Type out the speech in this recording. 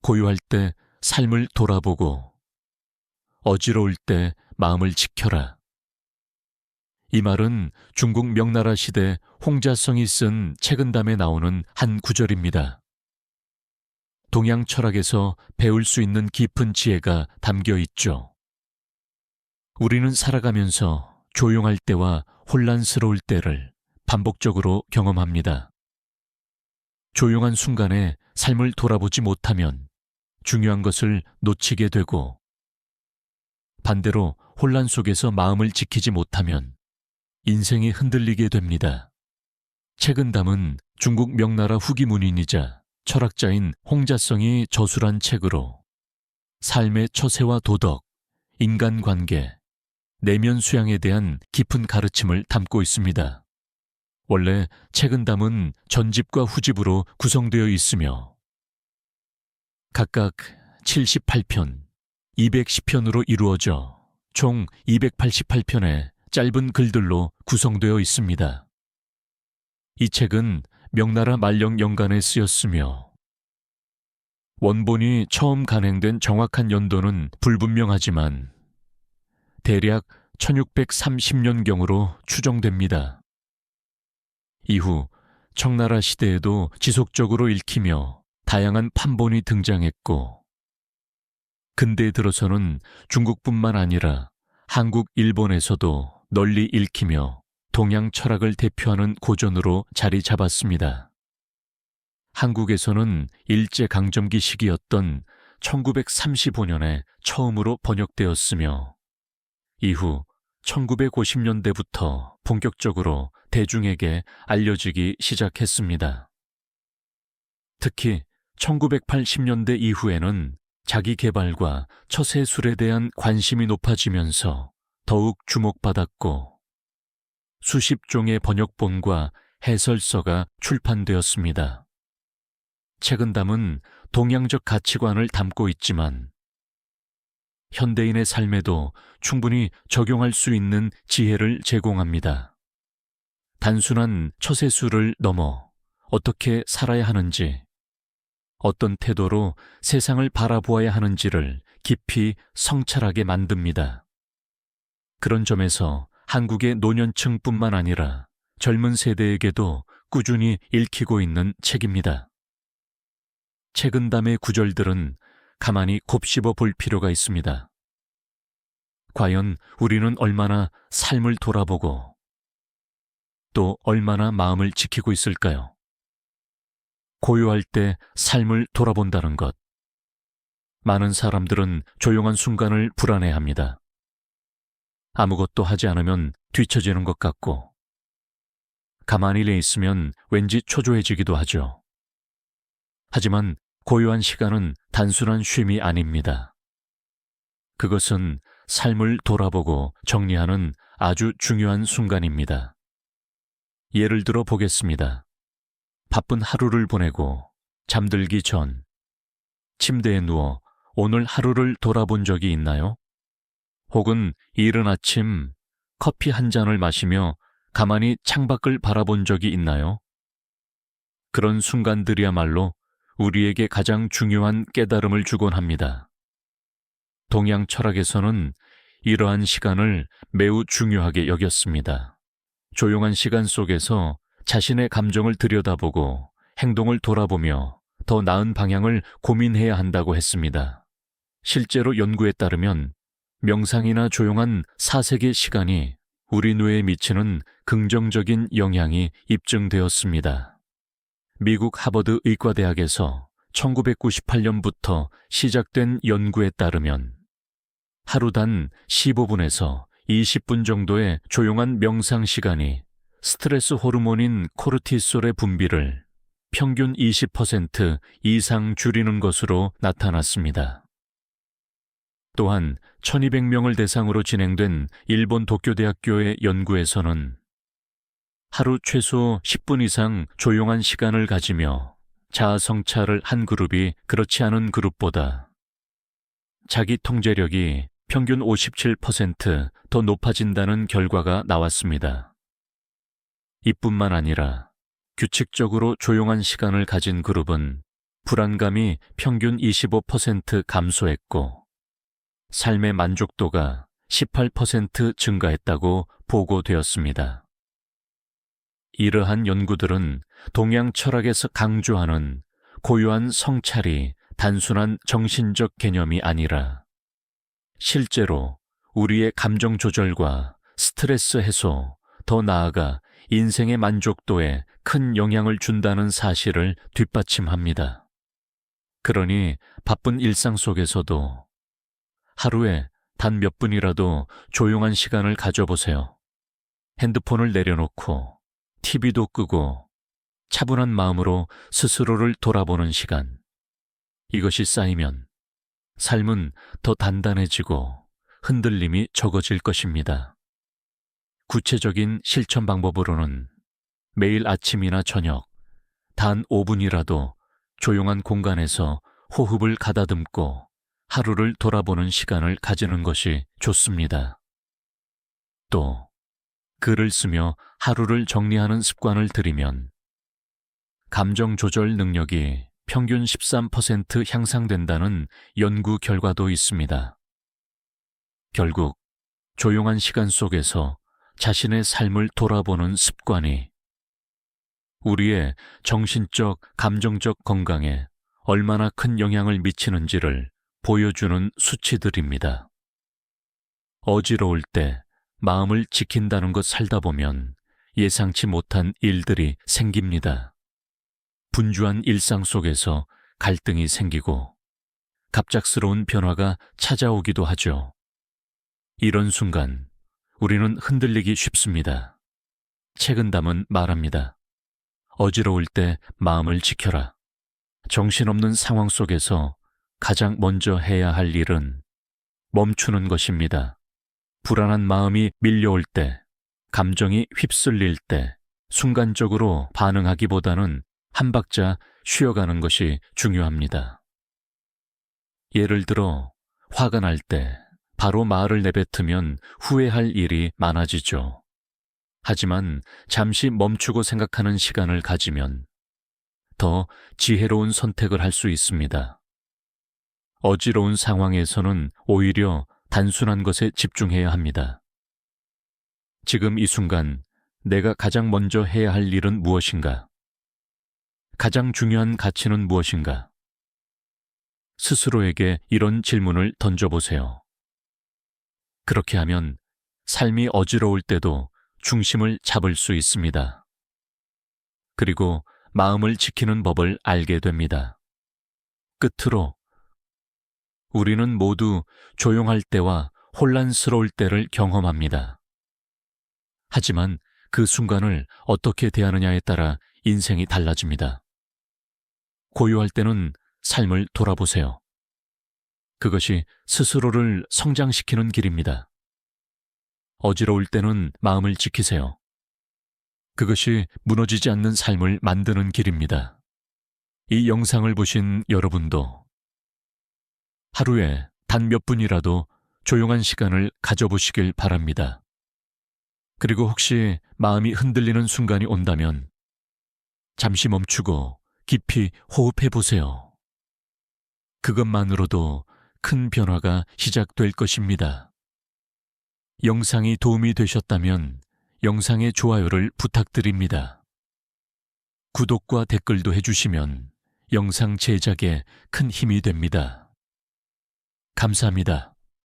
고요할 때 삶을 돌아보고 어지러울 때 마음을 지켜라. 이 말은 중국 명나라 시대 홍자성이 쓴 책은담에 나오는 한 구절입니다. 동양 철학에서 배울 수 있는 깊은 지혜가 담겨 있죠. 우리는 살아가면서 조용할 때와 혼란스러울 때를 반복적으로 경험합니다. 조용한 순간에 삶을 돌아보지 못하면 중요한 것을 놓치게 되고, 반대로 혼란 속에서 마음을 지키지 못하면 인생이 흔들리게 됩니다. 책은담은 중국 명나라 후기 문인이자 철학자인 홍자성이 저술한 책으로 삶의 처세와 도덕, 인간관계, 내면 수양에 대한 깊은 가르침을 담고 있습니다. 원래 책은담은 전집과 후집으로 구성되어 있으며 각각 78편, 210편으로 이루어져 총 288편의 짧은 글들로 구성되어 있습니다. 이 책은 명나라 만령 연간에 쓰였으며 원본이 처음 간행된 정확한 연도는 불분명하지만 대략 1630년경으로 추정됩니다. 이후 청나라 시대에도 지속적으로 읽히며 다양한 판본이 등장했고, 근대에 들어서는 중국뿐만 아니라 한국, 일본에서도 널리 읽히며 동양 철학을 대표하는 고전으로 자리 잡았습니다. 한국에서는 일제강점기 시기였던 1935년에 처음으로 번역되었으며 이후 1950년대부터 본격적으로 대중에게 알려지기 시작했습니다. 특히 1980년대 이후에는 자기 개발과 처세술에 대한 관심이 높아지면서 더욱 주목받았고 수십 종의 번역본과 해설서가 출판되었습니다. 책은담은 동양적 가치관을 담고 있지만 현대인의 삶에도 충분히 적용할 수 있는 지혜를 제공합니다. 단순한 처세술을 넘어 어떻게 살아야 하는지, 어떤 태도로 세상을 바라보아야 하는지를 깊이 성찰하게 만듭니다. 그런 점에서 한국의 노년층뿐만 아니라 젊은 세대에게도 꾸준히 읽히고 있는 책입니다. 책은담의 구절들은 가만히 곱씹어 볼 필요가 있습니다. 과연 우리는 얼마나 삶을 돌아보고 또 얼마나 마음을 지키고 있을까요? 고요할 때 삶을 돌아본다는 것. 많은 사람들은 조용한 순간을 불안해합니다. 아무것도 하지 않으면 뒤처지는 것 같고, 가만히 내 있으면 왠지 초조해지기도 하죠. 하지만 고요한 시간은 단순한 쉼이 아닙니다. 그것은 삶을 돌아보고 정리하는 아주 중요한 순간입니다. 예를 들어 보겠습니다. 바쁜 하루를 보내고 잠들기 전 침대에 누워 오늘 하루를 돌아본 적이 있나요? 혹은 이른 아침 커피 한 잔을 마시며 가만히 창밖을 바라본 적이 있나요? 그런 순간들이야말로 우리에게 가장 중요한 깨달음을 주곤 합니다. 동양 철학에서는 이러한 시간을 매우 중요하게 여겼습니다. 조용한 시간 속에서 자신의 감정을 들여다보고 행동을 돌아보며 더 나은 방향을 고민해야 한다고 했습니다. 실제로 연구에 따르면 명상이나 조용한 사색의 시간이 우리 뇌에 미치는 긍정적인 영향이 입증되었습니다. 미국 하버드 의과대학에서 1998년부터 시작된 연구에 따르면 하루 단 15분에서 20분 정도의 조용한 명상 시간이 스트레스 호르몬인 코르티솔의 분비를 평균 20% 이상 줄이는 것으로 나타났습니다. 또한 1200명을 대상으로 진행된 일본 도쿄대학교의 연구에서는 하루 최소 10분 이상 조용한 시간을 가지며 자아 성찰을 한 그룹이 그렇지 않은 그룹보다 자기 통제력이 평균 57% 더 높아진다는 결과가 나왔습니다. 이뿐만 아니라 규칙적으로 조용한 시간을 가진 그룹은 불안감이 평균 25% 감소했고 삶의 만족도가 18% 증가했다고 보고되었습니다. 이러한 연구들은 동양 철학에서 강조하는 고유한 성찰이 단순한 정신적 개념이 아니라 실제로 우리의 감정 조절과 스트레스 해소, 더 나아가 인생의 만족도에 큰 영향을 준다는 사실을 뒷받침합니다. 그러니 바쁜 일상 속에서도 하루에 단 몇 분이라도 조용한 시간을 가져보세요. 핸드폰을 내려놓고 TV도 끄고 차분한 마음으로 스스로를 돌아보는 시간. 이것이 쌓이면 삶은 더 단단해지고 흔들림이 적어질 것입니다. 구체적인 실천 방법으로는 매일 아침이나 저녁 단 5분이라도 조용한 공간에서 호흡을 가다듬고 하루를 돌아보는 시간을 가지는 것이 좋습니다. 또 글을 쓰며 하루를 정리하는 습관을 들이면 감정 조절 능력이 평균 13% 향상된다는 연구 결과도 있습니다. 결국 조용한 시간 속에서 자신의 삶을 돌아보는 습관이 우리의 정신적, 감정적 건강에 얼마나 큰 영향을 미치는지를 보여주는 수치들입니다. 어지러울 때 마음을 지킨다는 것 살다 보면 예상치 못한 일들이 생깁니다. 분주한 일상 속에서 갈등이 생기고 갑작스러운 변화가 찾아오기도 하죠. 이런 순간 우리는 흔들리기 쉽습니다. 책은담은 말합니다. 어지러울 때 마음을 지켜라. 정신없는 상황 속에서 가장 먼저 해야 할 일은 멈추는 것입니다. 불안한 마음이 밀려올 때, 감정이 휩쓸릴 때 순간적으로 반응하기보다는 한 박자 쉬어가는 것이 중요합니다. 예를 들어 화가 날 때 바로 말을 내뱉으면 후회할 일이 많아지죠. 하지만 잠시 멈추고 생각하는 시간을 가지면 더 지혜로운 선택을 할 수 있습니다. 어지러운 상황에서는 오히려 단순한 것에 집중해야 합니다. 지금 이 순간 내가 가장 먼저 해야 할 일은 무엇인가? 가장 중요한 가치는 무엇인가? 스스로에게 이런 질문을 던져보세요. 그렇게 하면 삶이 어지러울 때도 중심을 잡을 수 있습니다. 그리고 마음을 지키는 법을 알게 됩니다. 끝으로 우리는 모두 조용할 때와 혼란스러울 때를 경험합니다. 하지만 그 순간을 어떻게 대하느냐에 따라 인생이 달라집니다. 고요할 때는 삶을 돌아보세요. 그것이 스스로를 성장시키는 길입니다. 어지러울 때는 마음을 지키세요. 그것이 무너지지 않는 삶을 만드는 길입니다. 이 영상을 보신 여러분도 하루에 단 몇 분이라도 조용한 시간을 가져보시길 바랍니다. 그리고 혹시 마음이 흔들리는 순간이 온다면 잠시 멈추고 깊이 호흡해 보세요. 그것만으로도 큰 변화가 시작될 것입니다. 영상이 도움이 되셨다면 영상의 좋아요를 부탁드립니다. 구독과 댓글도 해주시면 영상 제작에 큰 힘이 됩니다. 감사합니다.